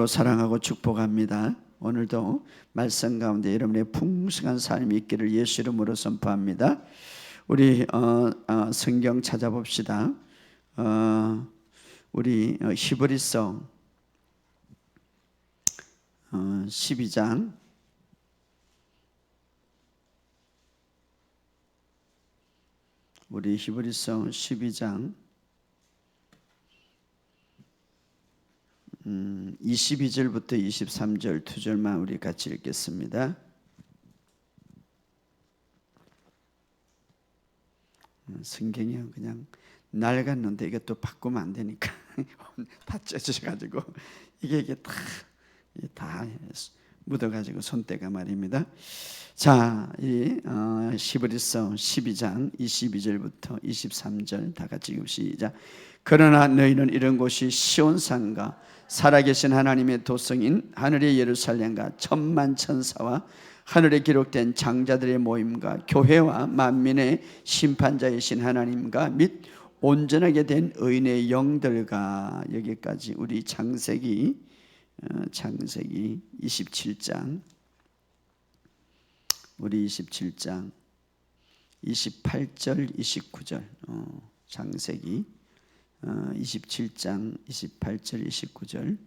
사랑하고 축복합니다. 오늘도 말씀 가운데 여러분의 풍성한 삶이 있기를 예수 이름으로 선포합니다. 우리 성경 찾아봅시다. 우리 히브리서 12장 우리 히브리서 12장 22절부터 23절 두 절만 우리 같이 읽겠습니다. 성경이 그냥 낡았는데 이게 또 바꾸면 안 되니까 다 찢어져가지고 이게 다 묻어가지고 손때가 말입니다. 자, 이 히브리서 12장 22절부터 23절 다 같이 읽읍 시작. 그러나 너희는 이런 곳이 시온산과 살아계신 하나님의 도성인 하늘의 예루살렘과 천만 천사와 하늘에 기록된 장자들의 모임과 교회와 만민의 심판자이신 하나님과 및 온전하게 된 의인의 영들과 여기까지 우리 창세기 27장 우리 27장 28절 29절 창세기 27장 28절 29절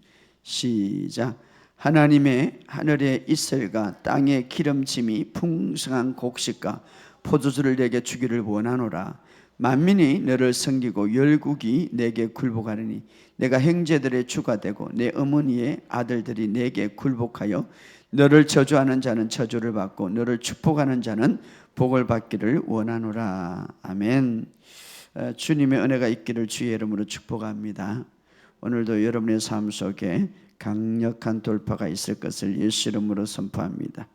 시작. 하나님의 하늘의 이슬과 땅의 기름짐이 풍성한 곡식과 포도주를 내게 주기를 원하노라. 만민이 너를 섬기고 열국이 내게 굴복하리니 내가 형제들의 주가 되고 내 어머니의 아들들이 내게 굴복하여 너를 저주하는 자는 저주를 받고 너를 축복하는 자는 복을 받기를 원하노라. 아멘. 주님의 은혜가 있기를 주의 이름으로 축복합니다. 오늘도 여러분의 삶 속에 강력한 돌파가 있을 것을 예수 이름으로 선포합니다.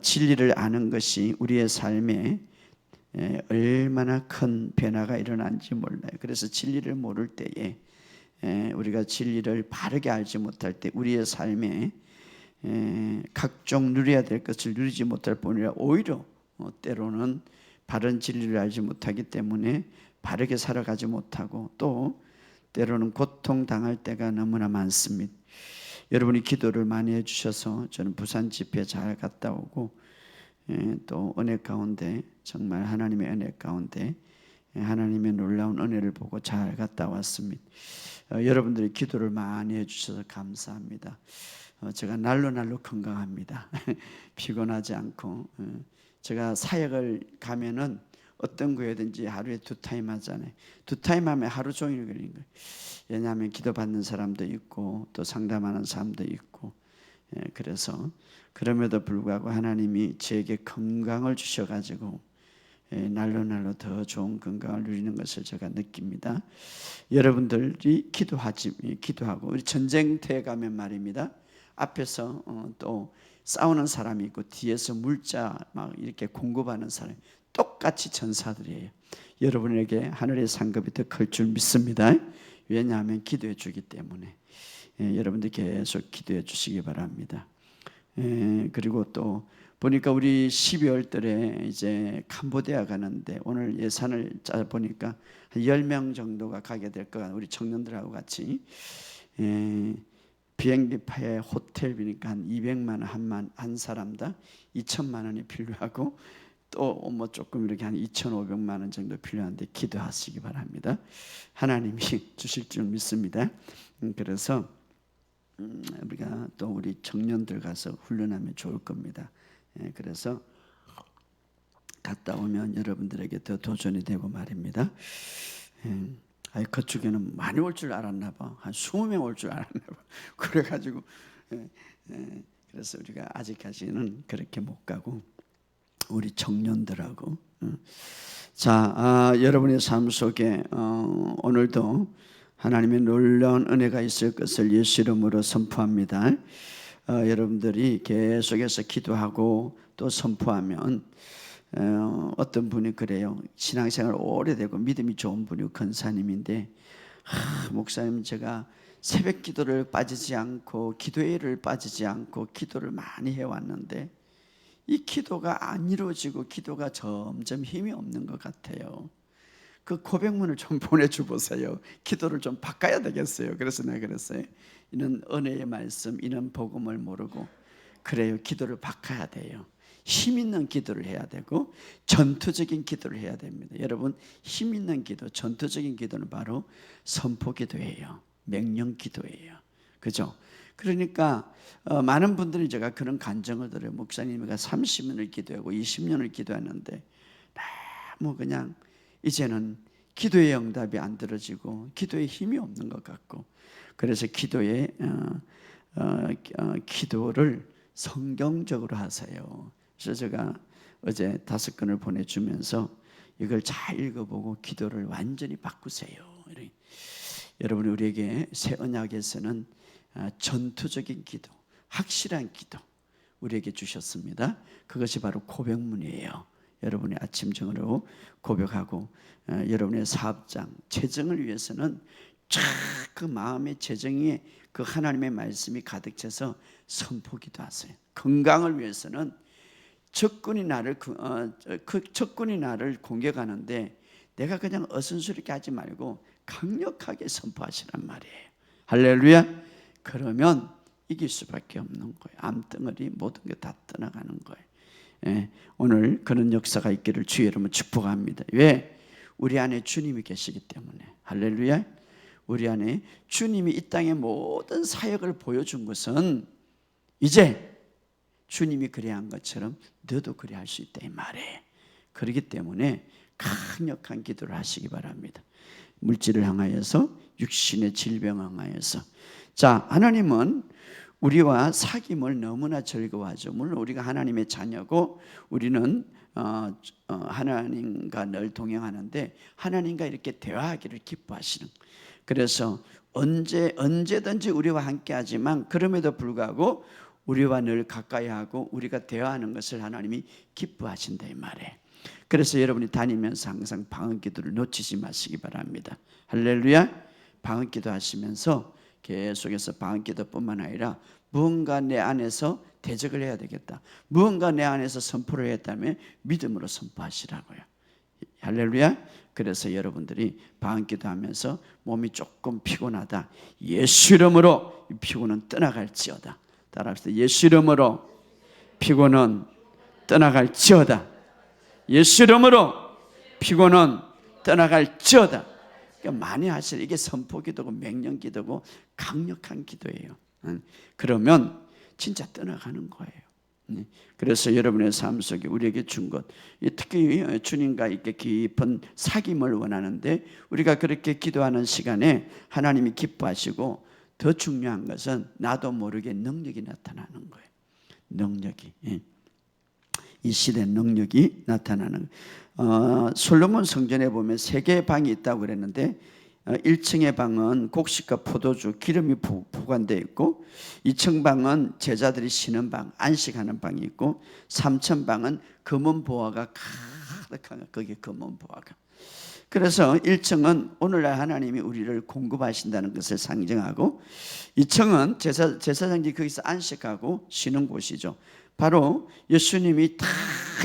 진리를 아는 것이 우리의 삶에 얼마나 큰 변화가 일어난지 몰라요. 그래서 진리를 모를 때에 우리가 진리를 바르게 알지 못할 때 우리의 삶에 각종 누려야 될 것을 누리지 못할 뿐이라 오히려 때로는 바른 진리를 알지 못하기 때문에 바르게 살아가지 못하고 또 때로는 고통당할 때가 너무나 많습니다. 여러분이 기도를 많이 해주셔서 저는 부산 집회 잘 갔다 오고 또 은혜 가운데 정말 하나님의 은혜 가운데 하나님의 놀라운 은혜를 보고 잘 갔다 왔습니다. 여러분들이 기도를 많이 해주셔서 감사합니다. 제가 날로 건강합니다. 피곤하지 않고 제가 사역을 가면은 어떤 거에든지 하루에 2타임 하잖아요. 2타임 하면 하루 종일 걸린 거예요. 왜냐하면 기도받는 사람도 있고 또 상담하는 사람도 있고 그래서 그럼에도 불구하고 하나님이 저에게 건강을 주셔가지고 날로 더 좋은 건강을 누리는 것을 제가 느낍니다. 여러분들이 기도하고 우리 전쟁터에 가면 말입니다. 앞에서 또 싸우는 사람이 있고 뒤에서 물자 막 이렇게 공급하는 사람이 똑같이 전사들이에요. 여러분에게 하늘의 상급이 더 클 줄 믿습니다. 왜냐하면 기도해 주기 때문에 여러분들 계속 기도해 주시기 바랍니다. 그리고 또 보니까 우리 12월 달에 이제 캄보디아 가는데 오늘 예산을 짜 보니까 한 10명 정도가 가게 될 것 같아요. 우리 청년들하고 같이 비행기표에 호텔비니까 한 200만 원 한 사람당 2천만 원이 필요하고 또 뭐 조금 이렇게 한 2,500만 원 정도 필요한데 기도하시기 바랍니다. 하나님이 주실 줄 믿습니다. 그래서 우리가 또 우리 청년들 가서 훈련하면 좋을 겁니다. 그래서 갔다 오면 여러분들에게 더 도전이 되고 말입니다. 그쪽에는 많이 올 줄 알았나 봐. 한 20명 올 줄 알았나 봐. 그래가지고 그래서 우리가 아직까지는 그렇게 못 가고 우리 청년들하고 자 여러분의 삶 속에 오늘도 하나님의 놀라운 은혜가 있을 것을 예수 이름으로 선포합니다. 여러분들이 계속해서 기도하고 또 선포하면 어떤 분이 그래요. 신앙생활 오래되고 믿음이 좋은 분이 권사님인데 목사님 제가 새벽 기도를 빠지지 않고 기도회를 빠지지 않고 기도를 많이 해왔는데 이 기도가 안 이루어지고 기도가 점점 힘이 없는 것 같아요. 그 고백문을 좀 보내줘 보세요. 기도를 좀 바꿔야 되겠어요. 그래서 내가 그랬어요. 이는 은혜의 말씀, 이는 복음을 모르고 그래요. 기도를 바꿔야 돼요. 힘 있는 기도를 해야 되고 전투적인 기도를 해야 됩니다. 여러분, 힘 있는 기도, 전투적인 기도는 바로 선포 기도예요. 명령 기도예요. 그죠? 그러니까 많은 분들이 제가 그런 간증을 들어요. 목사님이가 30년을 기도하고 20년을 기도했는데 너무 그냥 이제는 기도의 응답이 안 들어지고 기도에 힘이 없는 것 같고, 그래서 기도를 성경적으로 하세요. 그래서 제가 어제 5권을 보내주면서 이걸 잘 읽어보고 기도를 완전히 바꾸세요. 여러분이 우리에게 새 언약에서는 전투적인 기도, 확실한 기도 우리에게 주셨습니다. 그것이 바로 고백문이에요. 여러분의 아침 정으로 고백하고 여러분의 사업장, 재정을 위해서는 그 마음의 재정에 그 하나님의 말씀이 가득 차서 선포기도 하세요. 건강을 위해서는 적군이 나를 공격하는데 내가 그냥 어순스럽게 하지 말고 강력하게 선포하시란 말이에요. 할렐루야. 그러면 이길 수밖에 없는 거예요. 암덩어리 모든 게 다 떠나가는 거예요. 예, 오늘 그런 역사가 있기를 주의 이름으로 축복합니다. 왜? 우리 안에 주님이 계시기 때문에. 할렐루야. 우리 안에 주님이 이 땅의 모든 사역을 보여준 것은 이제 주님이 그래한 것처럼 너도 그래 할 수 있다 이 말이에요. 그렇기 때문에 강력한 기도를 하시기 바랍니다. 물질을 향하여서, 육신의 질병을 향하여서. 자, 하나님은 우리와 사귐을 너무나 즐거워하죠. 물론 우리가 하나님의 자녀고 우리는 하나님과 늘 동행하는데 하나님과 이렇게 대화하기를 기뻐하시는. 그래서 언제든지 우리와 함께하지만 그럼에도 불구하고 우리와 늘 가까이 하고 우리가 대화하는 것을 하나님이 기뻐하신다 이 말이에요. 그래서 여러분이 다니면서 항상 방언기도를 놓치지 마시기 바랍니다. 할렐루야. 방언기도 하시면서 계속해서 방언기도뿐만 아니라 무언가 내 안에서 대적을 해야 되겠다, 무언가 내 안에서 선포를 했다면 믿음으로 선포하시라고요. 할렐루야. 그래서 여러분들이 방언기도 하면서 몸이 조금 피곤하다, 예수 이름으로 피곤은 떠나갈지어다. 따라합시다. 예수 이름으로 피곤은 떠나갈지어다. 예수 이름으로 피곤은 떠나갈지어다. 그러니까 많이 하실, 이게 선포기도고 명령기도고 강력한 기도예요. 그러면 진짜 떠나가는 거예요. 그래서 여러분의 삶 속에 우리에게 준 것, 특히 주님과 이렇게 깊은 사귐을 원하는데 우리가 그렇게 기도하는 시간에 하나님이 기뻐하시고, 더 중요한 것은 나도 모르게 능력이 나타나는 거예요. 능력이, 이 시대 능력이 나타나는. 솔로몬 성전에 보면 3개의 방이 있다고 그랬는데 1층의 방은 곡식과 포도주, 기름이 보관되어 있고, 2층 방은 제자들이 쉬는 방, 안식하는 방이 있고, 3층 방은 검은 보화가 가득한, 거기에 검은 보화가. 그래서 1층은 오늘날 하나님이 우리를 공급하신다는 것을 상징하고, 2층은 제사장들이 거기서 안식하고 쉬는 곳이죠. 바로 예수님이 다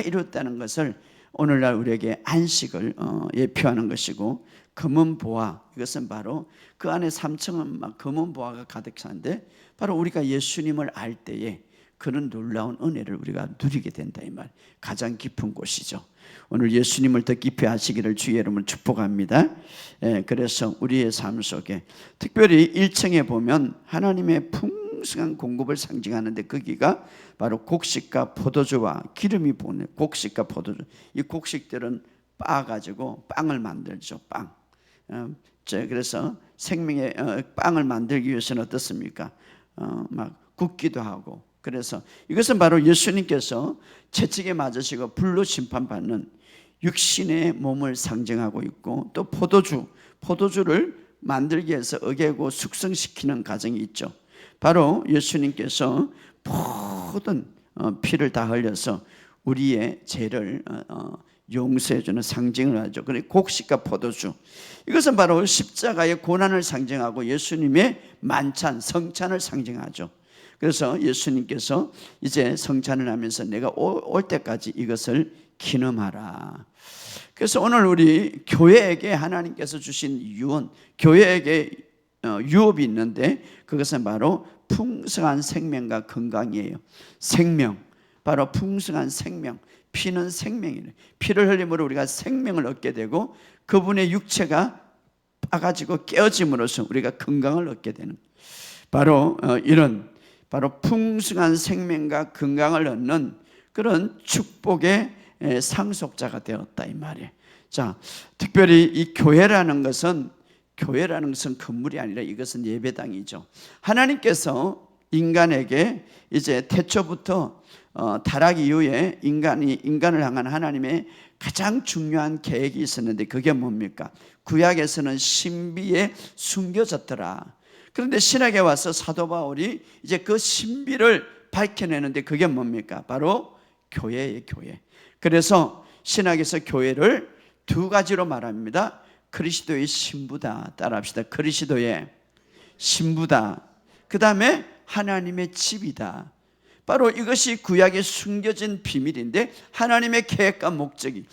이뤘다는 것을 오늘날 우리에게 안식을 예표하는 것이고, 검은 보화, 이것은 바로 그 안에 3층은 막 검은 보화가 가득 찬데 바로 우리가 예수님을 알 때에 그런 놀라운 은혜를 우리가 누리게 된다 이 말. 가장 깊은 곳이죠. 오늘 예수님을 더 깊이 아시기를 주의 이름으로 축복합니다. 그래서 우리의 삶 속에 특별히 1층에 보면 하나님의 풍성한 공급을 상징하는데, 거기가 바로 곡식과 포도주와 기름이 보내. 곡식과 포도주, 이 곡식들은 빻아가지고 빵을 만들죠. 빵. 그래서 생명의 빵을 만들기 위해서는 어떻습니까? 막 굽기도 하고. 그래서 이것은 바로 예수님께서 채찍에 맞으시고 불로 심판받는 육신의 몸을 상징하고 있고, 또 포도주를 만들기 위해서 어개고 숙성시키는 과정이 있죠. 바로 예수님께서 모든 피를 다 흘려서 우리의 죄를 용서해주는 상징을 하죠. 그리고 곡식과 포도주, 이것은 바로 십자가의 고난을 상징하고 예수님의 만찬, 성찬을 상징하죠. 그래서 예수님께서 이제 성찬을 하면서 내가 올 때까지 이것을 기념하라. 그래서 오늘 우리 교회에게 하나님께서 주신 유언, 교회에게 유업이 있는데 그것은 바로 풍성한 생명과 건강이에요. 생명, 바로 풍성한 생명. 피는 생명이래. 피를 흘림으로 우리가 생명을 얻게 되고 그분의 육체가 빠가지고 깨어짐으로써 우리가 건강을 얻게 되는, 바로 이런 바로 풍성한 생명과 건강을 얻는 그런 축복의 상속자가 되었다 이 말이에요. 자, 특별히 이 교회라는 것은 건물이 아니라 이것은 예배당이죠. 하나님께서 인간에게 이제 태초부터 타락 이후에 인간을 향한 하나님의 가장 중요한 계획이 있었는데 그게 뭡니까? 구약에서는 신비에 숨겨졌더라. 그런데 신약에 와서 사도 바울이 이제 그 신비를 밝혀내는데 그게 뭡니까? 바로 교회예요, 교회. 그래서 신약에서 교회를 두 가지로 말합니다. 그리스도의 신부다. 따라합시다. 그리스도의 신부다. 그 다음에 하나님의 집이다. 바로 이것이 구약에 숨겨진 비밀인데 하나님의 계획과 목적이,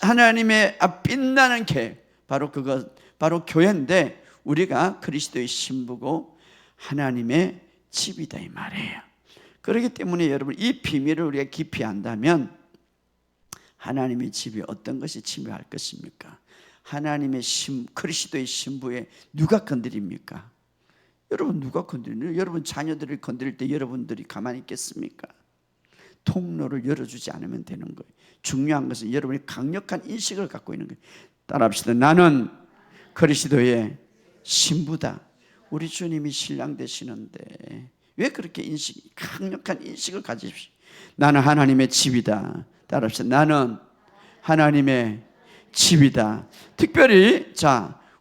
하나님의 빛나는 계획, 바로 그것, 바로 교회인데 우리가 그리스도의 신부고 하나님의 집이다 이 말이에요. 그렇기 때문에 여러분 이 비밀을 우리가 깊이 안다면 하나님의 집이 어떤 것이 침입할 것입니까? 하나님의 그리스도의 신부에 누가 건드립니까? 여러분 누가 건드리는? 여러분 자녀들을 건드릴 때 여러분들이 가만히 있겠습니까? 통로를 열어주지 않으면 되는 거예요. 중요한 것은 여러분이 강력한 인식을 갖고 있는 거예요. 따라합시다. 나는 그리스도의 신부다. 우리 주님이 신랑 되시는데 왜 그렇게 강력한 인식을 가지십시오. 나는 하나님의 집이다. 따라합시다. 나는 하나님의 집이다. 특별히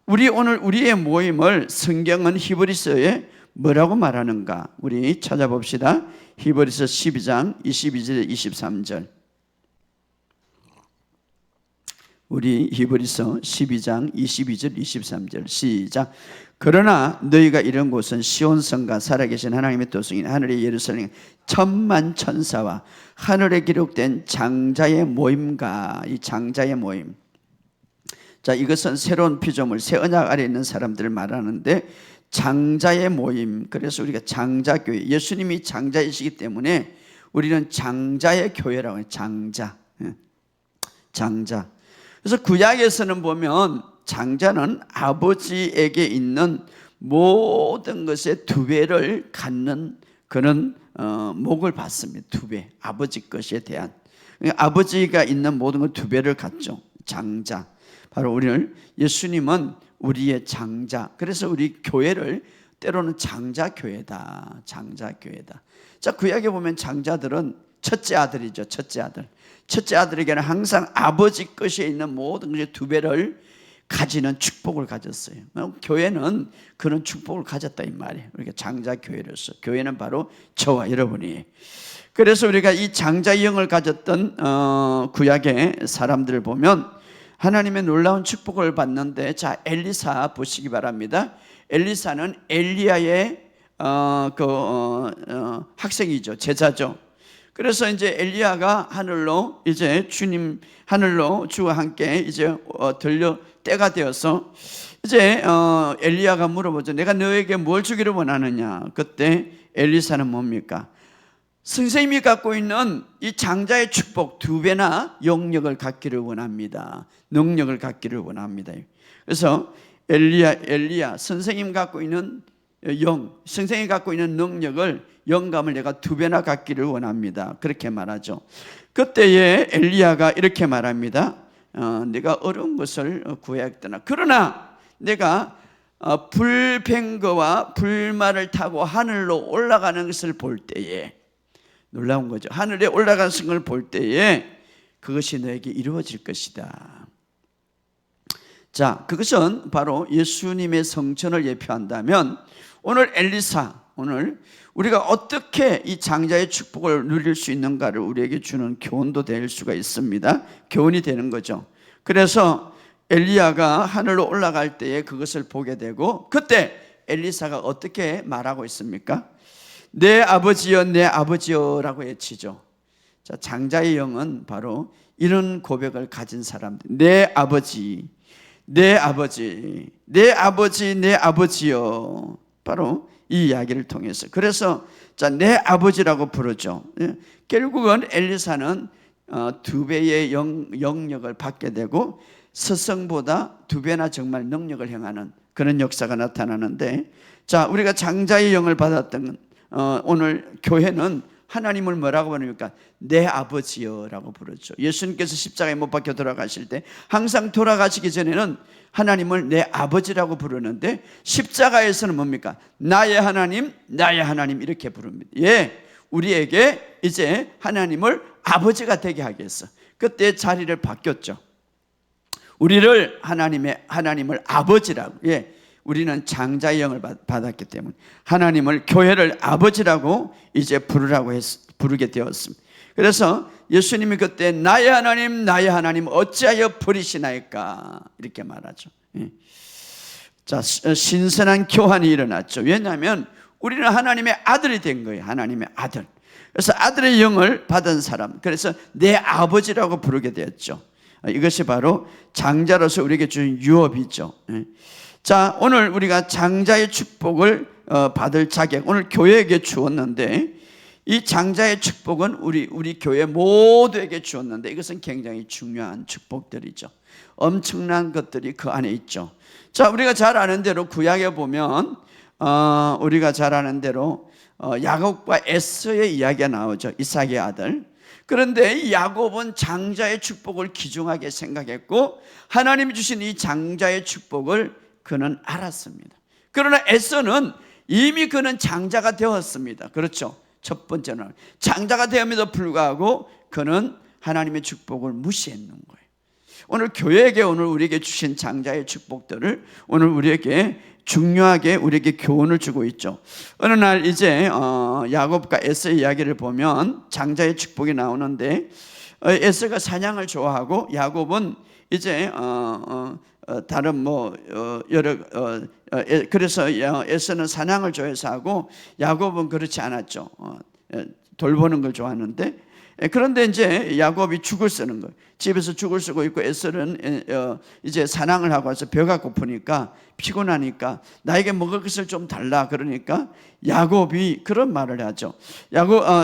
우리 오늘 우리의 모임을 성경은 히브리서에 뭐라고 말하는가? 우리 찾아봅시다. 히브리서 12장 22절 23절. 우리 히브리서 12장 22절 23절 시작. 그러나 너희가 이런 곳은 시온성과 살아계신 하나님의 도성인 하늘의 예루살렘 천만 천사와 하늘에 기록된 장자의 모임과, 이 장자의 모임, 자, 이것은 새로운 피조물, 새 언약 아래 있는 사람들을 말하는데 장자의 모임. 그래서 우리가 장자교회, 예수님이 장자이시기 때문에 우리는 장자의 교회라고 해요. 장자. 그래서 구약에서는 보면 장자는 아버지에게 있는 모든 것의 2배를 갖는 그런 목을 받습니다. 2배, 아버지 것에 대한, 아버지가 있는 모든 것 2배를 갖죠. 장자. 바로 우리를, 예수님은 우리의 장자. 그래서 우리 교회를 때로는 장자교회다. 장자교회다. 자, 구약에 보면 장자들은 첫째 아들이죠. 첫째 아들. 첫째 아들에게는 항상 아버지 것에 있는 모든 것의 2배를 가지는 축복을 가졌어요. 교회는 그런 축복을 가졌다 이 말이에요. 우리가 장자교회로서, 교회는 바로 저와 여러분이. 그래서 우리가 이 장자의 영을 가졌던 구약의 사람들을 보면 하나님의 놀라운 축복을 받는데, 자, 엘리사 보시기 바랍니다. 엘리사는 엘리야의 학생이죠. 제자죠. 그래서 이제 엘리야가 하늘로 이제 하늘로 주와 함께 이제 들려 때가 되어서 이제 엘리야가 물어보죠. 내가 너에게 뭘 주기를 원하느냐? 그때 엘리사는 뭡니까? 선생님이 갖고 있는 이 장자의 축복 2배나 영역을 갖기를 원합니다. 능력을 갖기를 원합니다. 그래서 엘리야 선생님 갖고 있는 선생님이 갖고 있는 능력을, 영감을 내가 2배나 갖기를 원합니다. 그렇게 말하죠. 그때에 엘리야가 이렇게 말합니다. 내가 어려운 것을 구하였더나 그러나 내가 불병거와 불말을 타고 하늘로 올라가는 것을 볼 때에, 놀라운 거죠. 하늘에 올라가는 것을 볼 때에 그것이 너에게 이루어질 것이다. 자, 그것은 바로 예수님의 성천을 예표한다면 오늘 엘리사, 오늘 우리가 어떻게 이 장자의 축복을 누릴 수 있는가를 우리에게 주는 교훈도 될 수가 있습니다. 교훈이 되는 거죠. 그래서 엘리야가 하늘로 올라갈 때에 그것을 보게 되고, 그때 엘리사가 어떻게 말하고 있습니까? 내 아버지여, 내 아버지여라고 외치죠. 자, 장자의 영은 바로 이런 고백을 가진 사람들. 내 아버지, 내 아버지, 내 아버지, 내 아버지여. 바로 이 이야기를 통해서. 그래서 자, 내 아버지라고 부르죠. 결국은 엘리사는 2배의 영역을 받게 되고, 스승보다 2배나 정말 능력을 행하는 그런 역사가 나타나는데, 자, 우리가 장자의 영을 받았던 오늘 교회는 하나님을 뭐라고 부릅니까? 내 아버지여라고 부르죠. 예수님께서 십자가에 못 박혀 돌아가실 때 항상 돌아가시기 전에는 하나님을 내 아버지라고 부르는데, 십자가에서는 뭡니까? 나의 하나님, 나의 하나님 이렇게 부릅니다. 예, 우리에게 이제 하나님을 아버지가 되게 하기 위해서 그때 자리를 바뀌었죠. 우리를 하나님을 아버지라고, 예, 우리는 장자의 영을 받았기 때문에 하나님을, 교회를 아버지라고 이제 부르게 되었습니다. 그래서 예수님이 그때 나의 하나님, 나의 하나님 어찌하여 버리시나이까 이렇게 말하죠. 자, 신선한 교환이 일어났죠. 왜냐하면 우리는 하나님의 아들이 된 거예요. 하나님의 아들. 그래서 아들의 영을 받은 사람, 그래서 내 아버지라고 부르게 되었죠. 이것이 바로 장자로서 우리에게 주는 유업이죠. 자, 오늘 우리가 장자의 축복을 받을 자격, 오늘 교회에게 주었는데, 이 장자의 축복은 우리 교회 모두에게 주었는데, 이것은 굉장히 중요한 축복들이죠. 엄청난 것들이 그 안에 있죠. 자, 우리가 잘 아는 대로 구약에 보면 우리가 잘 아는 대로 야곱과 에서의 이야기가 나오죠. 이삭의 아들. 그런데 이 야곱은 장자의 축복을 귀중하게 생각했고, 하나님이 주신 이 장자의 축복을 그는 알았습니다. 그러나 에서는 이미 그는 장자가 되었습니다. 그렇죠? 첫 번째는 장자가 되었음에도 불구하고 그는 하나님의 축복을 무시했는 거예요. 오늘 교회에게, 오늘 우리에게 주신 장자의 축복들을 오늘 우리에게 중요하게 우리에게 교훈을 주고 있죠. 어느 날 이제 야곱과 에서의 이야기를 보면 장자의 축복이 나오는데, 에서가 사냥을 좋아하고 야곱은 이제 다른 그래서 에서는 사냥을 좋아해서 하고 야곱은 그렇지 않았죠. 돌보는 걸 좋아하는데, 그런데 이제 야곱이 죽을 쓰는 거예요. 집에서 죽을 쓰고 있고, 에서는 이제 사냥을 하고 와서 배가 고프니까, 피곤하니까 나에게 먹을 것을 좀 달라. 그러니까 야곱이 그런 말을 하죠.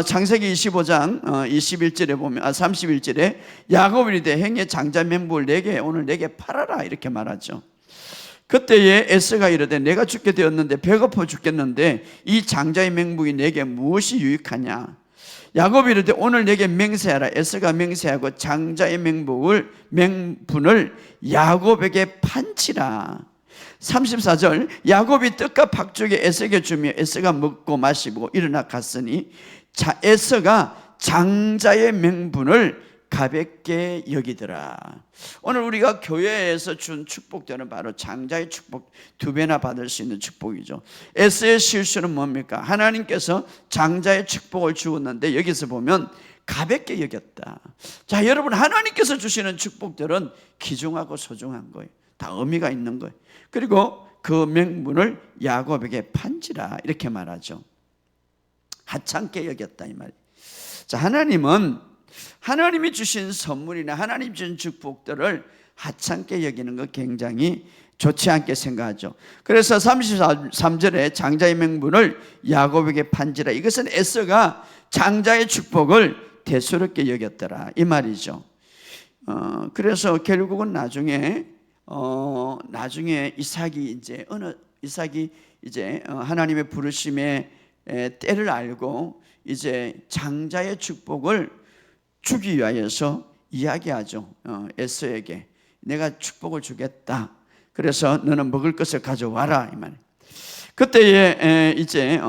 창세기 25장 21절에 보면 31절에 야곱이 이르되 행의 장자 맹부를 오늘 내게 팔아라 이렇게 말하죠. 그때에 에서가 이르되 내가 죽게 되었는데 배고파 죽겠는데 이 장자의 맹부가 내게 무엇이 유익하냐. 야곱이 이르되 오늘 내게 맹세하라. 에서가 맹세하고 장자의 맹분을 야곱에게 판치라. 34절 야곱이 떡과 팥죽에 에서에게 주며 에서가 먹고 마시고 일어나 갔으니 에서가 장자의 맹분을 가볍게 여기더라. 오늘 우리가 교회에서 준 축복들은 바로 장자의 축복, 2배나 받을 수 있는 축복이죠. 에서의 실수는 뭡니까? 하나님께서 장자의 축복을 주었는데 여기서 보면 가볍게 여겼다. 자, 여러분, 하나님께서 주시는 축복들은 귀중하고 소중한 거예요. 다 의미가 있는 거예요. 그리고 그 맹분을 야곱에게 판지라 이렇게 말하죠. 하찮게 여겼다 이 말이에요. 자, 하나님이 주신 선물이나 하나님 주신 축복들을 하찮게 여기는 거 굉장히 좋지 않게 생각하죠. 그래서 33절에 장자의 맹분을 야곱에게 판지라, 이것은 에서가 장자의 축복을 대수롭게 여겼더라 이 말이죠. 그래서 결국은 나중에 이삭이 이제 하나님의 부르심의 때를 알고 이제 장자의 축복을 주기 위하여서 이야기하죠. 에서에게 내가 축복을 주겠다. 그래서 너는 먹을 것을 가져와라 이 말. 그때에 이제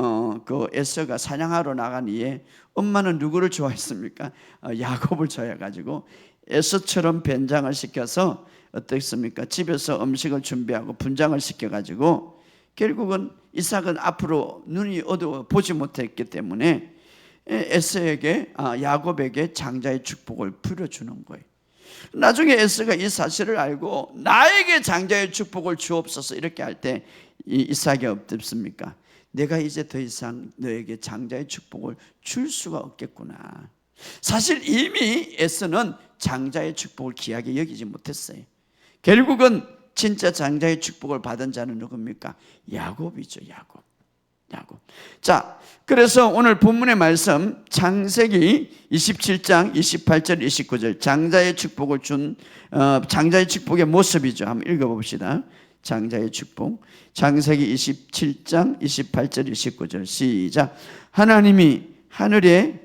그 에서가 사냥하러 나간 이에 엄마는 누구를 좋아했습니까? 야곱을 좋아해가지고 에서처럼 변장을 시켜서 어떻습니까? 집에서 음식을 준비하고 분장을 시켜가지고 결국은 이삭은 앞으로 눈이 어두워 보지 못했기 때문에 에서에게 야곱에게 장자의 축복을 부려주는 거예요. 나중에 에서가 이 사실을 알고 나에게 장자의 축복을 주옵소서 이렇게 할 때 이삭이 어떻습니까? 내가 이제 더 이상 너에게 장자의 축복을 줄 수가 없겠구나. 사실 이미 에서는 장자의 축복을 귀하게 여기지 못했어요. 결국은 진짜 장자의 축복을 받은 자는 누굽니까? 야곱이죠. 야곱. 자, 그래서 오늘 본문의 말씀 창세기 27장 28절 29절 장자의 축복을 준 장자의 축복의 모습이죠. 한번 읽어봅시다. 장자의 축복. 창세기 27장 28절 29절 시작. 하나님이 하늘에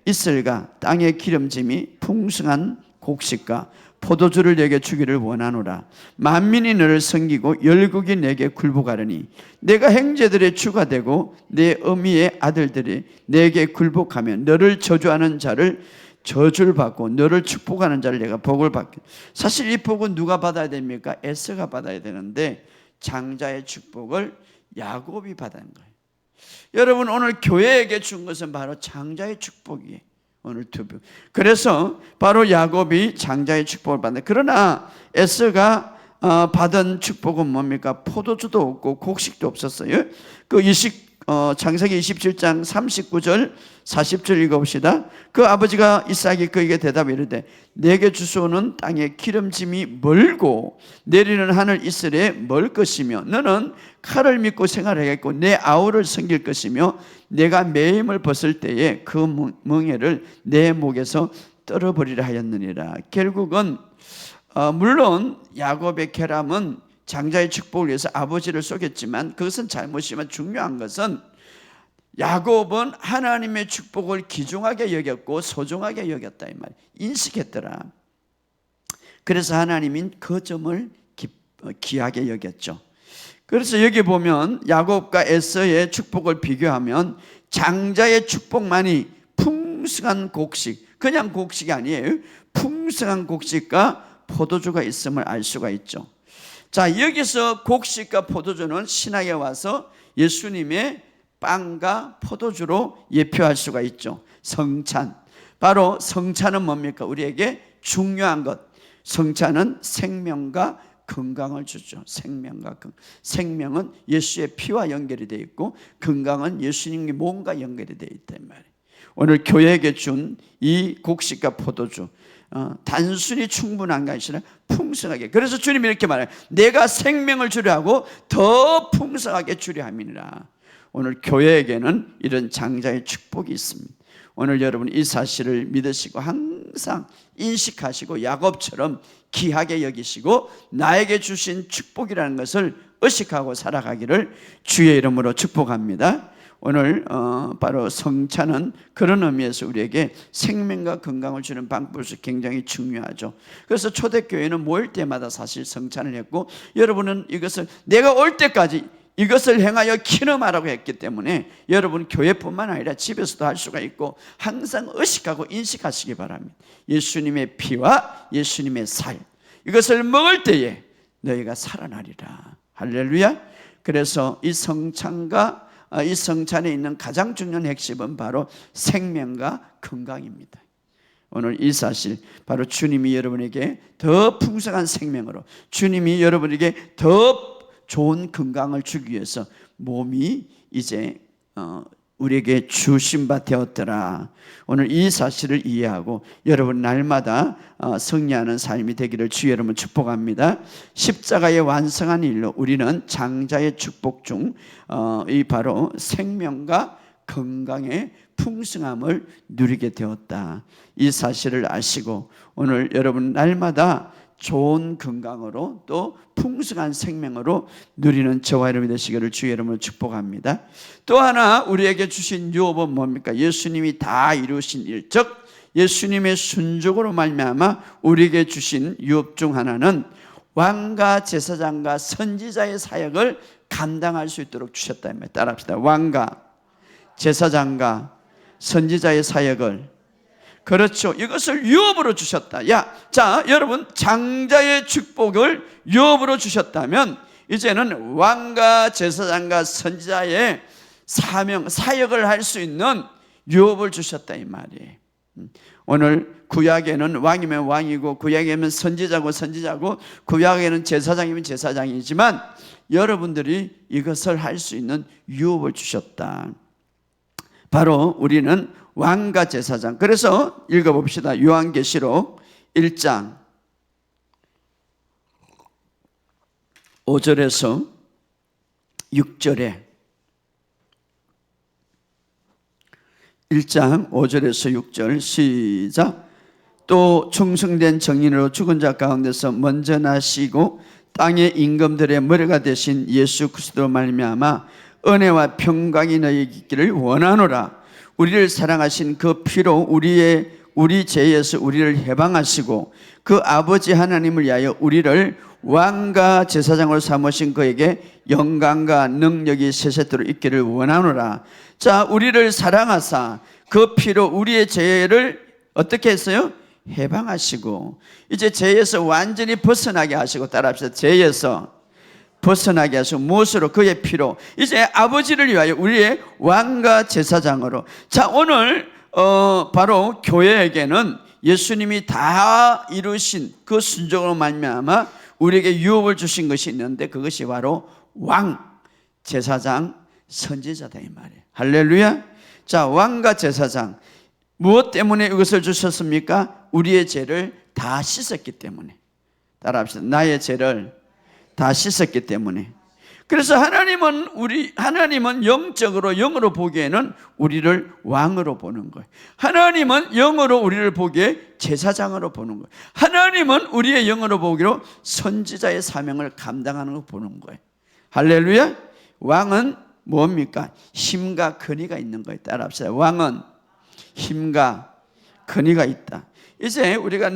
이슬과 땅의 기름짐이 풍성한 곡식과 포도주를 내게 주기를 원하노라. 만민이 너를 섬기고 열국이 내게 굴복하려니 내가 형제들의 주가 되고 내 어미의 아들들이 내게 굴복하며 너를 저주하는 자를 저주를 받고 너를 축복하는 자를 내가 복을 받게. 사실 이 복은 누가 받아야 됩니까? 에서가 받아야 되는데 장자의 축복을 야곱이 받은 거예요. 여러분, 오늘 교회에게 준 것은 바로 장자의 축복이에요. 오늘 투표. 그래서 바로 야곱이 장자의 축복을 받는다. 그러나 에서가 받은 축복은 뭡니까? 포도주도 없고 곡식도 없었어요. 창세기 27장 39절 40절 읽어봅시다. 그 아버지가 이삭이 그에게 대답해 이르되 내게 주소는 땅의 기름짐이 멀고 내리는 하늘 이슬에 멀 것이며 너는 칼을 믿고 생활하겠고 내 아우를 섬길 것이며 내가 매임을 벗을 때에 그 멍에를 내 목에서 떨어버리라 하였느니라. 결국은 물론 야곱의 결함은 장자의 축복을 위해서 아버지를 속였지만 그것은 잘못이지만 중요한 것은 야곱은 하나님의 축복을 귀중하게 여겼고 소중하게 여겼다 이 말. 인식했더라. 그래서 하나님은 그 점을 귀하게 여겼죠. 그래서 여기 보면 야곱과 에서의 축복을 비교하면 장자의 축복만이 풍성한 곡식, 그냥 곡식이 아니에요. 풍성한 곡식과 포도주가 있음을 알 수가 있죠. 자, 여기서 곡식과 포도주는 신약에 와서 예수님의 빵과 포도주로 예표할 수가 있죠. 성찬. 바로 성찬은 뭡니까? 우리에게 중요한 것. 성찬은 생명과 건강을 주죠. 생명과 건강. 생명은 예수의 피와 연결이 되어 있고 건강은 예수님의 몸과 연결이 되어 있단 말이에요. 오늘 교회에게 준 이 곡식과 포도주 단순히 충분한 게 아니라 풍성하게. 그래서 주님이 이렇게 말해요. 내가 생명을 주려 하고 더 풍성하게 주려 함이니라. 오늘 교회에게는 이런 장자의 축복이 있습니다. 오늘 여러분 이 사실을 믿으시고 항상 인식하시고 야곱처럼 귀하게 여기시고 나에게 주신 축복이라는 것을 의식하고 살아가기를 주의 이름으로 축복합니다. 오늘 바로 성찬은 그런 의미에서 우리에게 생명과 건강을 주는 방법으로서 굉장히 중요하죠. 그래서 초대교회는 모일 때마다 사실 성찬을 했고 여러분은 이것을 내가 올 때까지 이것을 행하여 기념하라고 했기 때문에 여러분 교회뿐만 아니라 집에서도 할 수가 있고 항상 의식하고 인식하시기 바랍니다. 예수님의 피와 예수님의 살, 이것을 먹을 때에 너희가 살아나리라. 할렐루야. 그래서 이 성찬과 이 성찬에 있는 가장 중요한 핵심은 바로 생명과 건강입니다. 오늘 이 사실 바로 주님이 여러분에게 더 풍성한 생명으로, 주님이 여러분에게 더 좋은 건강을 주기 위해서 몸이 이제 우리에게 주신 바 되었더라. 오늘 이 사실을 이해하고 여러분 날마다 승리하는 삶이 되기를 주의 여러분 축복합니다. 십자가의 완성한 일로 우리는 장자의 축복 중 이 바로 생명과 건강의 풍성함을 누리게 되었다. 이 사실을 아시고 오늘 여러분 날마다 좋은 건강으로 또 풍성한 생명으로 누리는 저와 여러분이 되시기를 주의 이름으로 축복합니다. 또 하나 우리에게 주신 유업은 뭡니까? 예수님이 다 이루신 일, 즉 예수님의 순종으로 말미암아 우리에게 주신 유업 중 하나는 왕과 제사장과 선지자의 사역을 감당할 수 있도록 주셨다. 따라합시다. 왕과 제사장과 선지자의 사역을, 그렇죠, 이것을 유업으로 주셨다. 자, 여러분 장자의 축복을 유업으로 주셨다면 이제는 왕과 제사장과 선지자의 사역을 할 수 있는 유업을 주셨다 이 말이에요. 오늘 구약에는 왕이면 왕이고, 구약에는 선지자고 선지자고, 구약에는 제사장이면 제사장이지만 여러분들이 이것을 할 수 있는 유업을 주셨다. 바로 우리는 왕과 제사장. 그래서 읽어봅시다. 요한계시록 1장 5절에서 6절에 1장 5절에서 6절 시작. 또 충성된 정인으로 죽은 자 가운데서 먼저 나시고 땅의 임금들의 머리가 되신 예수 그리스도로 말미암아 은혜와 평강이 너희에게 있기를 원하노라. 우리를 사랑하신 그 피로 우리 죄에서 우리를 해방하시고 그 아버지 하나님을 위하여 우리를 왕과 제사장으로 삼으신 그에게 영광과 능력이 세세토록 있기를 원하노라. 자, 우리를 사랑하사 그 피로 우리의 죄를 어떻게 했어요? 해방하시고 이제 죄에서 완전히 벗어나게 하시고, 따라합시다. 죄에서 벗어나게 하시고 무엇으로? 그의 피로 이제 아버지를 위하여 우리의 왕과 제사장으로. 자, 오늘 바로 교회에게는 예수님이 다 이루신 그 순종으로 말미암아 우리에게 유업을 주신 것이 있는데, 그것이 바로 왕, 제사장, 선지자다 이 말이에요. 할렐루야. 자, 왕과 제사장, 무엇 때문에 이것을 주셨습니까? 우리의 죄를 다 씻었기 때문에. 따라합시다. 나의 죄를 다 씻었기 때문에. 그래서 하나님은 영으로 보기에는 우리를 왕으로 보는 거예요. 하나님은 영으로 우리를 보기에 제사장으로 보는 거예요. 하나님은 우리의 영으로 보기로 선지자의 사명을 감당하는 거 보는 거예요. 할렐루야. 왕은 뭡니까? 힘과 권위가 있는 거예요. 따라합시다. 왕은 힘과 권위가 있다. 이제 우리가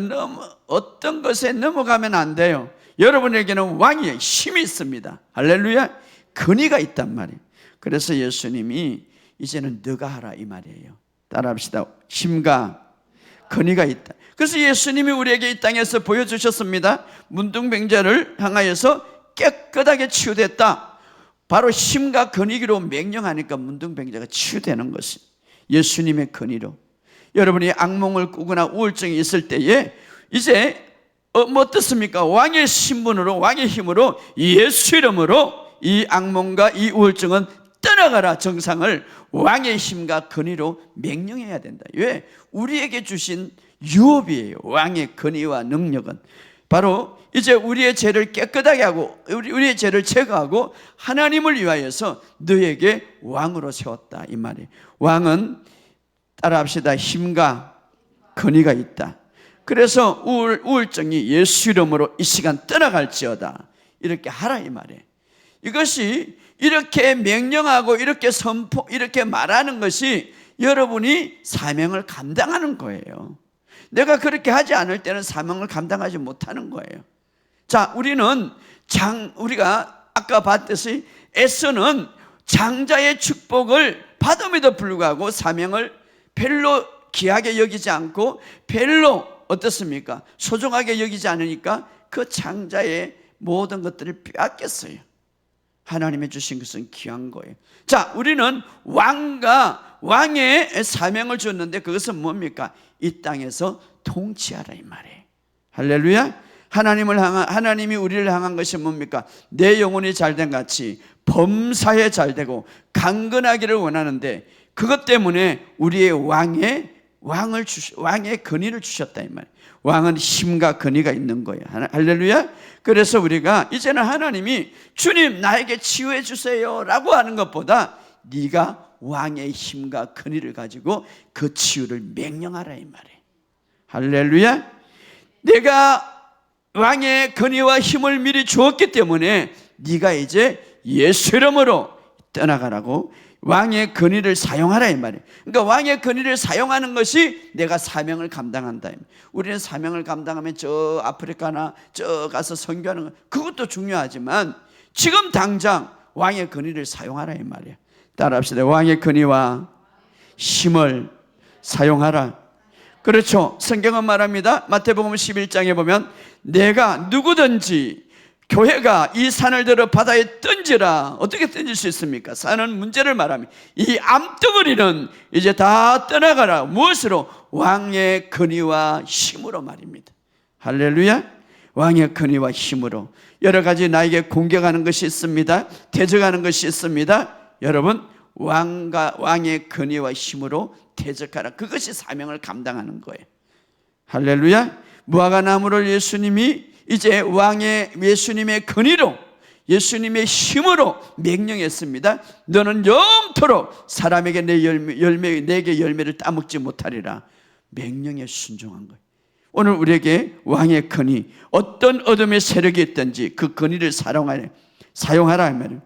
어떤 것에 넘어가면 안 돼요. 여러분에게는 왕의 힘이 있습니다. 할렐루야. 권위가 있단 말이에요. 그래서 예수님이 이제는 너가 하라 이 말이에요. 따라합시다. 힘과 권위가 있다. 그래서 예수님이 우리에게 이 땅에서 보여주셨습니다. 문둥병자를 향하여서 깨끗하게 치유됐다. 바로 힘과 권위로 명령하니까 문둥병자가 치유되는 것이 예수님의 권위로. 여러분이 악몽을 꾸거나 우울증이 있을 때에 이제 뭐 어떻습니까? 왕의 신분으로, 왕의 힘으로, 예수 이름으로 이 악몽과 이 우울증은 떠나가라. 정상을 왕의 힘과 권위로 명령해야 된다. 왜? 우리에게 주신 유업이에요. 왕의 권위와 능력은 바로 이제 우리의 죄를 깨끗하게 하고 우리의 죄를 제거하고 하나님을 위하여서 너에게 왕으로 세웠다 이 말이에요. 왕은 따라합시다. 힘과 권위가 있다. 그래서 우울증이 예수 이름으로 이 시간 떠나갈지어다. 이렇게 하라 이 말이에요. 이것이 이렇게 명령하고 이렇게 말하는 것이 여러분이 사명을 감당하는 거예요. 내가 그렇게 하지 않을 때는 사명을 감당하지 못하는 거예요. 자, 우리가 아까 봤듯이 에서는 장자의 축복을 받음에도 불구하고 사명을 별로 귀하게 여기지 않고 별로 어떻습니까? 소중하게 여기지 않으니까 그 장자의 모든 것들을 빼앗겼어요. 하나님이 주신 것은 귀한 거예요. 자, 우리는 왕의 사명을 줬는데 그것은 뭡니까? 이 땅에서 통치하라 이 말이에요. 할렐루야. 하나님이 우리를 향한 것이 뭡니까? 내 영혼이 잘된 같이 범사에 잘되고 강건하기를 원하는데, 그것 때문에 우리의 왕의 권위를 주셨다 이 말이에요. 왕은 힘과 권위가 있는 거예요. 할렐루야. 그래서 우리가 이제는 하나님이 주님 나에게 치유해 주세요 라고 하는 것보다 네가 왕의 힘과 권위를 가지고 그 치유를 명령하라 이 말이에요. 할렐루야. 내가 왕의 권위와 힘을 미리 주었기 때문에 네가 이제 예수 이름으로 떠나가라고 왕의 권위를 사용하라 이 말이에요. 그러니까 왕의 권위를 사용하는 것이 내가 사명을 감당한다. 우리는 사명을 감당하면 저 아프리카나 저 가서 선교하는 것, 그것도 중요하지만 지금 당장 왕의 권위를 사용하라 이 말이에요. 따라합시다. 왕의 권위와 힘을 사용하라. 그렇죠. 성경은 말합니다. 마태복음 11장에 보면 내가 누구든지 교회가 이 산을 들어 바다에 던지라. 어떻게 던질 수 있습니까? 산은 문제를 말하면 이 암덩어리는 이제 다 떠나가라. 무엇으로? 왕의 권위와 힘으로 말입니다. 할렐루야. 왕의 권위와 힘으로. 여러 가지 나에게 공격하는 것이 있습니다. 대적하는 것이 있습니다. 여러분, 왕의 권위와 힘으로 대적하라. 그것이 사명을 감당하는 거예요. 할렐루야. 무화과나무를 예수님이 이제 예수님의 권위로, 예수님의 힘으로 명령했습니다. 너는 영토록 사람에게 내게 열매를 따먹지 못하리라. 명령에 순종한 거예요. 오늘 우리에게 왕의 권위, 어떤 어둠의 세력이 있든지 그 권위를 사용하라 하면,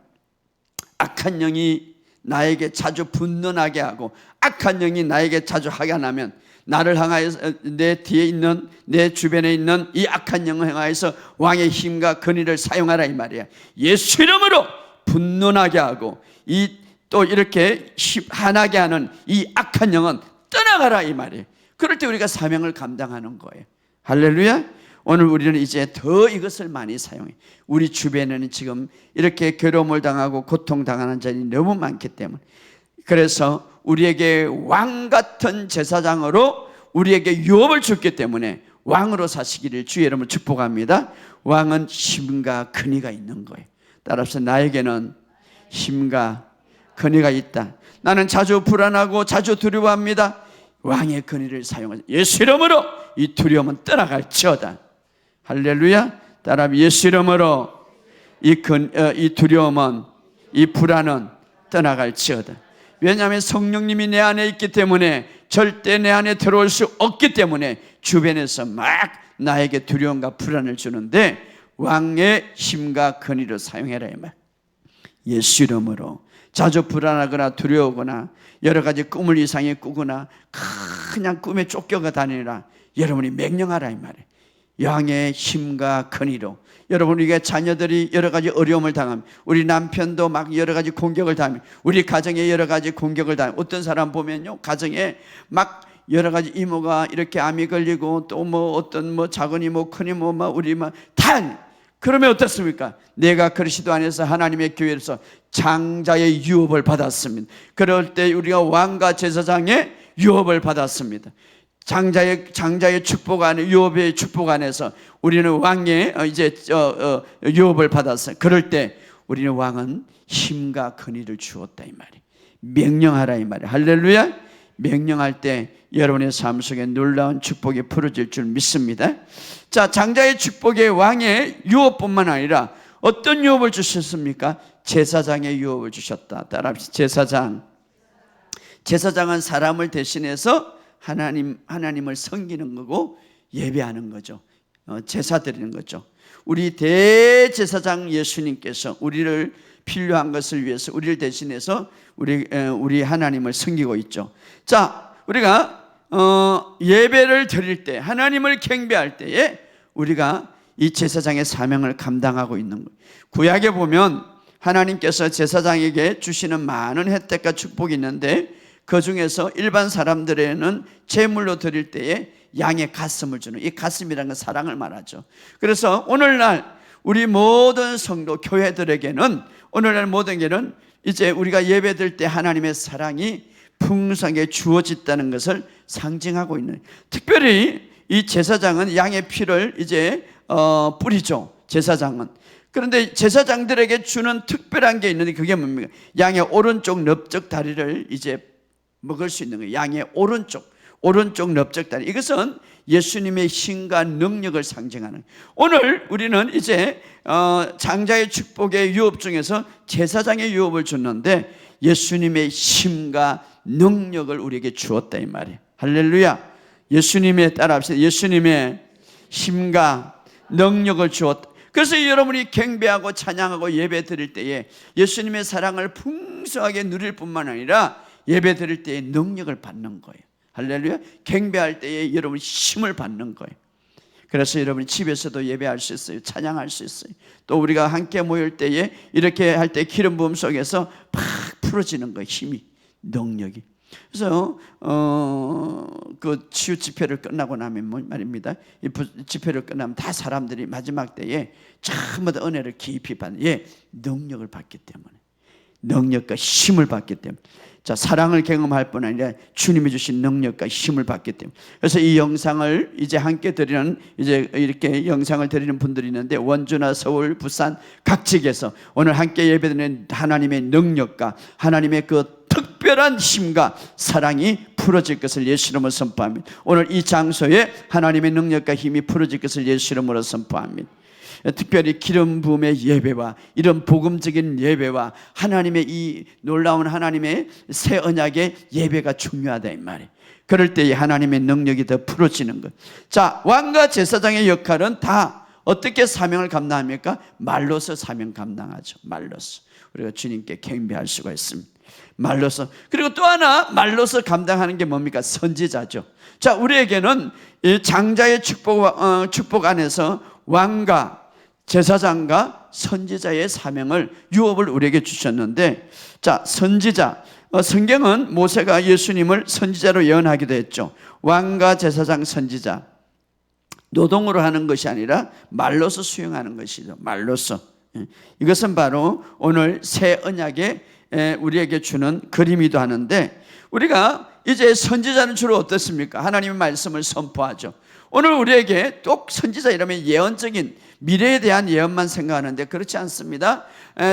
악한 영이 나에게 자주 분노나게 하고 악한 영이 나에게 자주 하게 나면, 나를 향하여서 내 뒤에 있는, 내 주변에 있는 이 악한 영을 향하여서 왕의 힘과 권위를 사용하라 이 말이야. 예수 이름으로 분노나게 하고 또 이렇게 화나게 하는 이 악한 영은 떠나가라 이 말이에요. 그럴 때 우리가 사명을 감당하는 거예요. 할렐루야. 오늘 우리는 이제 더 이것을 많이 사용해. 우리 주변에는 지금 이렇게 괴로움을 당하고 고통당하는 자들이 너무 많기 때문에, 그래서 우리에게 왕 같은 제사장으로 우리에게 유업을 줬기 때문에 왕으로 사시기를 주의 이름으로 축복합니다. 왕은 힘과 권위가 있는 거예요. 따라서 나에게는 힘과 권위가 있다. 나는 자주 불안하고 자주 두려워합니다. 왕의 권위를 사용하자. 예수 이름으로 이 두려움은 떠나갈지어다. 할렐루야. 따라 예수 이름으로 이 두려움은, 이 불안은 떠나갈지어다. 왜냐하면 성령님이 내 안에 있기 때문에 절대 내 안에 들어올 수 없기 때문에 주변에서 막 나에게 두려움과 불안을 주는데, 왕의 힘과 권위를 사용해라 이 말. 예수 이름으로 자주 불안하거나 두려워하거나 여러 가지 꿈을 이상히 꾸거나 그냥 꿈에 쫓겨가 다니라. 여러분이 명령하라 이 말이에요. 왕의 힘과 권위로. 여러분, 우리가 자녀들이 여러 가지 어려움을 당하면, 우리 남편도 막 여러 가지 공격을 당하면, 우리 가정에 여러 가지 공격을 당하면, 어떤 사람 보면요, 가정에 막 여러 가지 이모가 이렇게 암이 걸리고 또 어떤 작은 이모 큰 이모 우리 다, 그러면 어떻습니까? 내가 그리스도 안에서 하나님의 교회에서 장자의 유업을 받았습니다. 그럴 때 우리가 왕과 제사장의 유업을 받았습니다. 장자의 축복 안에, 유업의 축복 안에서 우리는 왕의 유업을 받았어요. 그럴 때 우리는 왕은 힘과 권위를 주었다 이 말이. 명령하라 이 말이. 할렐루야. 명령할 때 여러분의 삶 속에 놀라운 축복이 풀어질 줄 믿습니다. 자, 장자의 축복의 왕의 유업뿐만 아니라 어떤 유업을 주셨습니까? 제사장의 유업을 주셨다. 따라합시다. 제사장은 사람을 대신해서 하나님을 섬기는 거고 예배하는 거죠. 제사 드리는 거죠. 우리 대제사장 예수님께서 우리를 필요한 것을 위해서 우리를 대신해서 우리 하나님을 섬기고 있죠. 자, 우리가 예배를 드릴 때, 하나님을 경배할 때에 우리가 이 제사장의 사명을 감당하고 있는 거예요. 구약에 보면 하나님께서 제사장에게 주시는 많은 혜택과 축복이 있는데, 그 중에서 일반 사람들에는 제물로 드릴 때에 양의 가슴을 주는, 이 가슴이라는 건 사랑을 말하죠. 그래서 오늘날 우리 모든 성도 교회들에게는, 오늘날 모든 교회는 이제 우리가 예배드릴 때 하나님의 사랑이 풍성하게 주어졌다는 것을 상징하고 있는, 특별히 이 제사장은 양의 피를 이제 뿌리죠. 제사장은. 그런데 제사장들에게 주는 특별한 게 있는데, 그게 뭡니까? 양의 오른쪽 넓적 다리를 이제 먹을 수 있는 거예요. 양의 오른쪽 넓적 다리. 이것은 예수님의 힘과 능력을 상징하는. 오늘 우리는 이제 장자의 축복의 유업 중에서 제사장의 유업을 줬는데, 예수님의 힘과 능력을 우리에게 주었다 이 말이에요. 할렐루야. 예수님의, 따라합시다. 예수님의 힘과 능력을 주었다. 그래서 여러분이 경배하고 찬양하고 예배 드릴 때에 예수님의 사랑을 풍성하게 누릴 뿐만 아니라 예배 드릴 때에 능력을 받는 거예요. 할렐루야. 경배할 때에 여러분이 힘을 받는 거예요. 그래서 여러분이 집에서도 예배할 수 있어요. 찬양할 수 있어요. 또 우리가 함께 모일 때에 이렇게 할 때 기름 부음 속에서 팍 풀어지는 거예요. 힘이, 능력이. 그래서 그 치유 집회를 끝나고 나면 말입니다. 이 집회를 끝나면 다 사람들이 마지막 때에 전부 다 은혜를 깊이 받는, 능력을 받기 때문에, 능력과 힘을 받기 때문에, 자, 사랑을 경험할 뿐 아니라 주님이 주신 능력과 힘을 받기 때문에. 그래서 이 영상을 이제 함께 드리는, 이제 이렇게 영상을 드리는 분들이 있는데, 원주나 서울, 부산 각 지역에서 오늘 함께 예배드리는 하나님의 능력과 하나님의 그 특별한 힘과 사랑이 풀어질 것을 예수 이름으로 선포합니다. 오늘 이 장소에 하나님의 능력과 힘이 풀어질 것을 예수 이름으로 선포합니다. 특별히 기름 부음의 예배와 이런 복음적인 예배와 하나님의 이 놀라운 하나님의 새 언약의 예배가 중요하다 이 말이에요. 그럴 때에 하나님의 능력이 더 풀어지는 것. 자, 왕과 제사장의 역할은 다 어떻게 사명을 감당합니까? 말로서 사명 감당하죠. 말로서 우리가 주님께 경배할 수가 있습니다. 말로서. 그리고 또 하나 말로서 감당하는 게 뭡니까? 선지자죠. 자, 우리에게는 이 장자의 축복 안에서 왕과 제사장과 선지자의 사명을, 유업을 우리에게 주셨는데, 자, 선지자, 성경은 모세가 예수님을 선지자로 예언하기도 했죠. 왕과 제사장, 선지자, 노동으로 하는 것이 아니라 말로서 수행하는 것이죠. 말로서. 이것은 바로 오늘 새 언약에 우리에게 주는 그림이기도 하는데, 우리가 이제 선지자는 주로 어떻습니까? 하나님의 말씀을 선포하죠. 오늘 우리에게 또 선지자 이러면 예언적인 미래에 대한 예언만 생각하는데 그렇지 않습니다.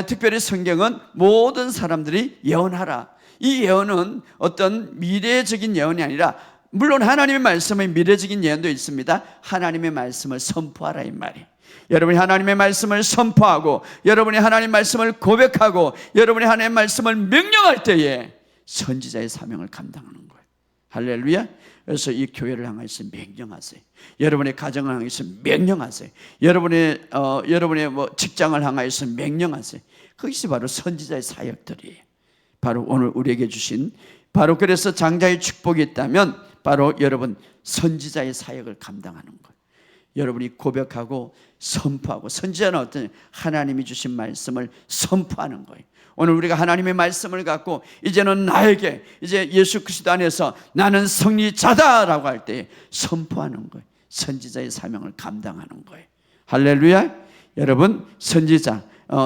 특별히 성경은 모든 사람들이 예언하라. 이 예언은 어떤 미래적인 예언이 아니라, 물론 하나님의 말씀의 미래적인 예언도 있습니다. 하나님의 말씀을 선포하라 이 말이에요. 여러분이 하나님의 말씀을 선포하고, 여러분이 하나님의 말씀을 고백하고, 여러분이 하나님의 말씀을 명령할 때에 선지자의 사명을 감당하는 거예요. 할렐루야. 그래서 이 교회를 향해서 명령하세요. 여러분의 가정을 향해서 명령하세요. 여러분의 뭐 직장을 향해서 명령하세요. 그것이 바로 선지자의 사역들이에요. 바로 오늘 우리에게 주신, 바로 그래서 장자의 축복이 있다면 바로 여러분 선지자의 사역을 감당하는 거예요. 여러분이 고백하고 선포하고, 선지자는 어떤, 하나님이 주신 말씀을 선포하는 거예요. 오늘 우리가 하나님의 말씀을 갖고 이제는 나에게, 이제 예수 그리스도 안에서 나는 승리자다라고 할 때 선포하는 거예요. 선지자의 사명을 감당하는 거예요. 할렐루야. 여러분 선지자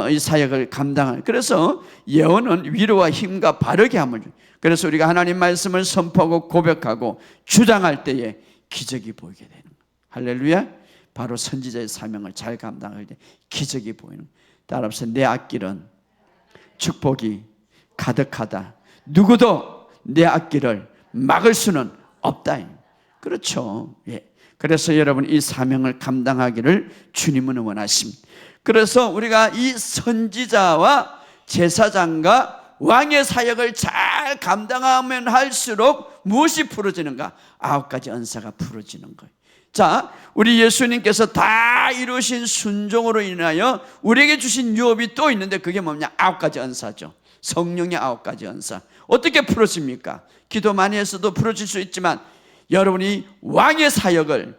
이 사역을 감당하는, 그래서 예언은 위로와 힘과 바르게 함을 줍니다. 그래서 우리가 하나님 말씀을 선포하고 고백하고 주장할 때에 기적이 보이게 되는 거예요. 할렐루야. 바로 선지자의 사명을 잘 감당할 때 기적이 보이는 거예요. 따라서 내 앞길은 축복이 가득하다. 누구도 내 앞길을 막을 수는 없다. 그렇죠. 그래서 여러분 이 사명을 감당하기를 주님은 원하십니다. 그래서 우리가 이 선지자와 제사장과 왕의 사역을 잘 감당하면 할수록 무엇이 풀어지는가? 9가지 은사가 풀어지는 거예요. 자, 우리 예수님께서 다 이루신 순종으로 인하여 우리에게 주신 유업이 또 있는데, 그게 뭐냐? 9가지 은사죠. 성령의 9가지 은사. 어떻게 풀어집니까? 기도 많이 해서도 풀어질 수 있지만, 여러분이 왕의 사역을,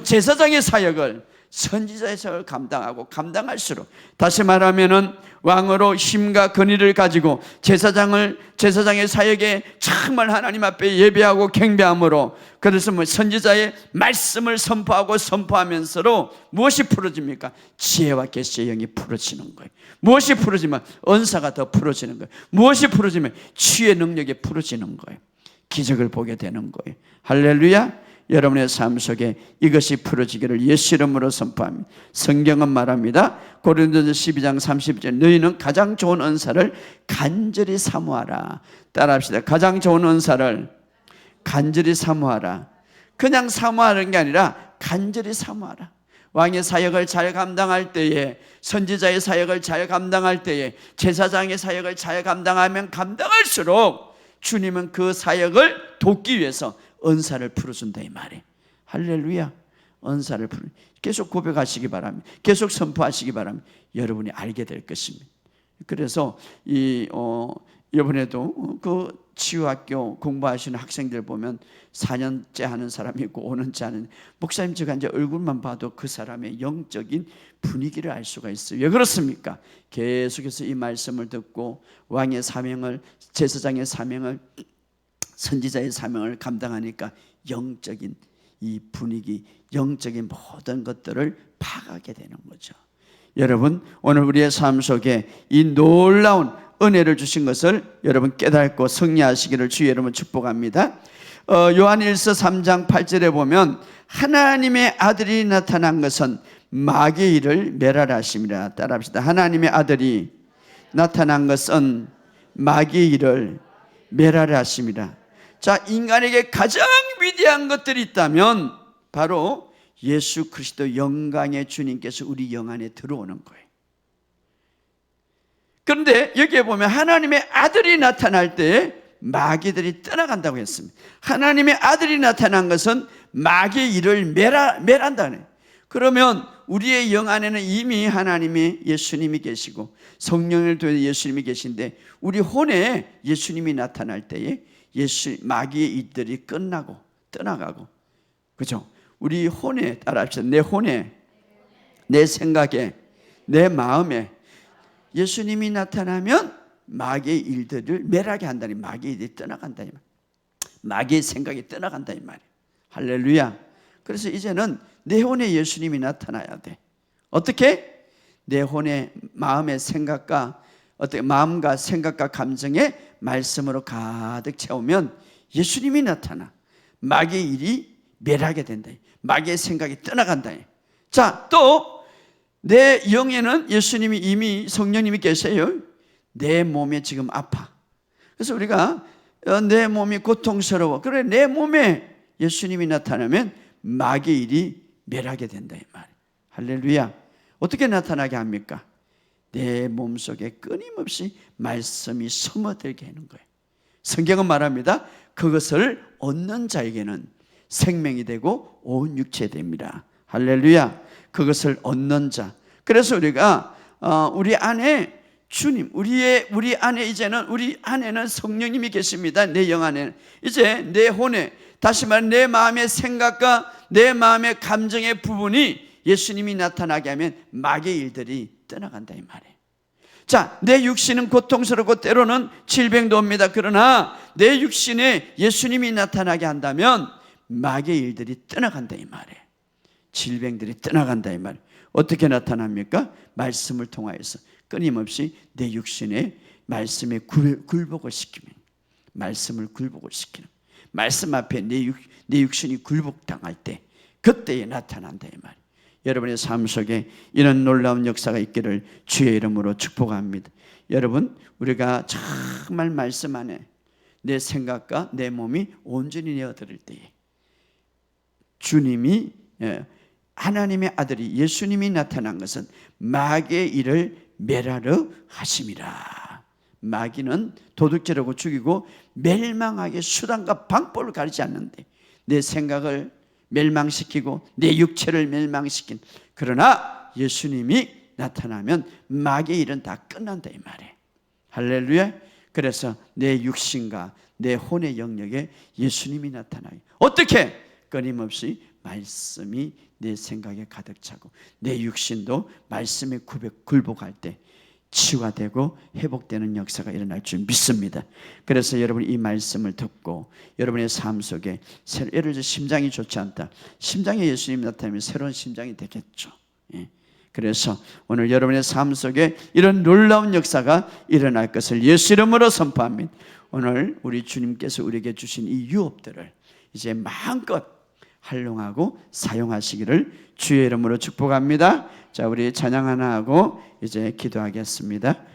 제사장의 사역을, 선지자의 사역을 감당하고 감당할수록, 다시 말하면은 왕으로 힘과 권위를 가지고 제사장의 사역에 정말 하나님 앞에 예배하고 경배함으로, 그래서 선지자의 말씀을 선포하고 선포하면서로 무엇이 풀어집니까? 지혜와 계시의 영이 풀어지는 거예요. 무엇이 풀어지면 은사가 더 풀어지는 거예요. 무엇이 풀어지면 치유의 능력이 풀어지는 거예요. 기적을 보게 되는 거예요. 할렐루야. 여러분의 삶 속에 이것이 풀어지기를 예수 이름으로 선포합니다. 성경은 말합니다. 고린도전서 12장 30절, 너희는 가장 좋은 은사를 간절히 사모하라. 따라합시다. 가장 좋은 은사를 간절히 사모하라. 그냥 사모하는 게 아니라 간절히 사모하라. 왕의 사역을 잘 감당할 때에, 선지자의 사역을 잘 감당할 때에, 제사장의 사역을 잘 감당하면 감당할수록 주님은 그 사역을 돕기 위해서 은사를 풀어준다 이 말이에요. 할렐루야. 은사를 계속 고백하시기 바랍니다. 계속 선포하시기 바랍니다. 여러분이 알게 될 것입니다. 그래서 이번에도 그 치유학교 공부하시는 학생들 보면 4년째 하는 사람이 있고 5년째 하는, 목사님 제가 이제 얼굴만 봐도 그 사람의 영적인 분위기를 알 수가 있어요. 왜 그렇습니까? 계속해서 이 말씀을 듣고 왕의 사명을, 제사장의 사명을 선지자의 사명을 감당하니까 영적인 이 분위기, 영적인 모든 것들을 파악하게 되는 거죠. 여러분, 오늘 우리의 삶 속에 이 놀라운 은혜를 주신 것을 여러분 깨닫고 승리하시기를 주의 이름으로 축복합니다. 요한일서 3장 8절에 보면 하나님의 아들이 나타난 것은 마귀의 일을 멸하라 하심이라. 따라합시다. 하나님의 아들이 나타난 것은 마귀의 일을 멸하라 하심이라. 자, 인간에게 가장 위대한 것들이 있다면 바로 예수 그리스도 영광의 주님께서 우리 영 안에 들어오는 거예요. 그런데 여기에 보면 하나님의 아들이 나타날 때 마귀들이 떠나간다고 했습니다. 하나님의 아들이 나타난 것은 마귀의 일을 멸한다네. 그러면 우리의 영 안에는 이미 하나님의 예수님이 계시고 성령을 통해 예수님이 계신데 우리 혼에 예수님이 나타날 때에 마귀의 일들이 끝나고 떠나가고, 그죠? 우리 혼에 따라합시다. 내 혼에, 내 생각에, 내 마음에 예수님이 나타나면 마귀의 일들을 멸하게 한다니, 마귀의 일이 떠나간다 이 말. 마귀의 생각이 떠나간다 이 말이에요. 할렐루야. 그래서 이제는 내 혼에 예수님이 나타나야 돼. 어떻게? 내 혼의 마음의 생각과 어떻게 마음과 생각과 감정에 말씀으로 가득 채우면 예수님이 나타나 마귀의 일이 멸하게 된다. 마귀의 생각이 떠나간다. 자, 또 내 영에는 예수님이 이미 성령님이 계세요. 내 몸에 지금 아파. 그래서 우리가 내 몸이 고통스러워. 그래, 내 몸에 예수님이 나타나면 마귀의 일이 멸하게 된다 이 말이에요. 할렐루야. 어떻게 나타나게 합니까? 내 몸속에 끊임없이 말씀이 스며들게 하는 거예요. 성경은 말합니다. 그것을 얻는 자에게는 생명이 되고 온 육체 됩니다. 할렐루야. 그것을 얻는 자. 그래서 우리가 우리 안에 주님, 우리 안에 이제는 우리 안에는 성령님이 계십니다. 내 영 안에는 이제 내 혼에, 다시 말해 내 마음의 생각과 내 마음의 감정의 부분이 예수님이 나타나게 하면 마귀의 일들이 떠나간다 이 말이에요. 자, 내 육신은 고통스럽고 때로는 질병도 옵니다. 그러나 내 육신에 예수님이 나타나게 한다면 마귀의 일들이 떠나간다 이 말이에요. 질병들이 떠나간다 이 말이에요. 어떻게 나타납니까? 말씀을 통하여서 끊임없이 내 육신에 말씀에 굴복을 시키면, 말씀을 굴복을 시키는, 말씀 앞에 내 육신이 굴복당할 때 그때에 나타난다 이 말이에요. 여러분의 삶 속에 이런 놀라운 역사가 있기를 주의 이름으로 축복합니다. 여러분, 우리가 정말 말씀 안에 내 생각과 내 몸이 온전히 내어드릴 때에 주님이, 하나님의 아들이 예수님이 나타난 것은 마귀의 일을 멸하려 하심이라. 마귀는 도둑질하고 죽이고 멸망하게 수단과 방법을 가리지 않는데 내 생각을 멸망시키고 내 육체를 멸망시킨, 그러나 예수님이 나타나면 마귀의 일은 다 끝난다 이 말이에요. 할렐루야. 그래서 내 육신과 내 혼의 영역에 예수님이 나타나요. 어떻게? 끊임없이 말씀이 내 생각에 가득 차고 내 육신도 말씀에 굴복할 때 치유가 되고 회복되는 역사가 일어날 줄 믿습니다. 그래서 여러분 이 말씀을 듣고 여러분의 삶 속에 예를 들어 심장이 좋지 않다. 심장에 예수님이 나타나면 새로운 심장이 되겠죠. 그래서 오늘 여러분의 삶 속에 이런 놀라운 역사가 일어날 것을 예수 이름으로 선포합니다. 오늘 우리 주님께서 우리에게 주신 이 유업들을 이제 마음껏 활용하고 사용하시기를 주의 이름으로 축복합니다. 자, 우리 찬양 하나 하고 이제 기도하겠습니다.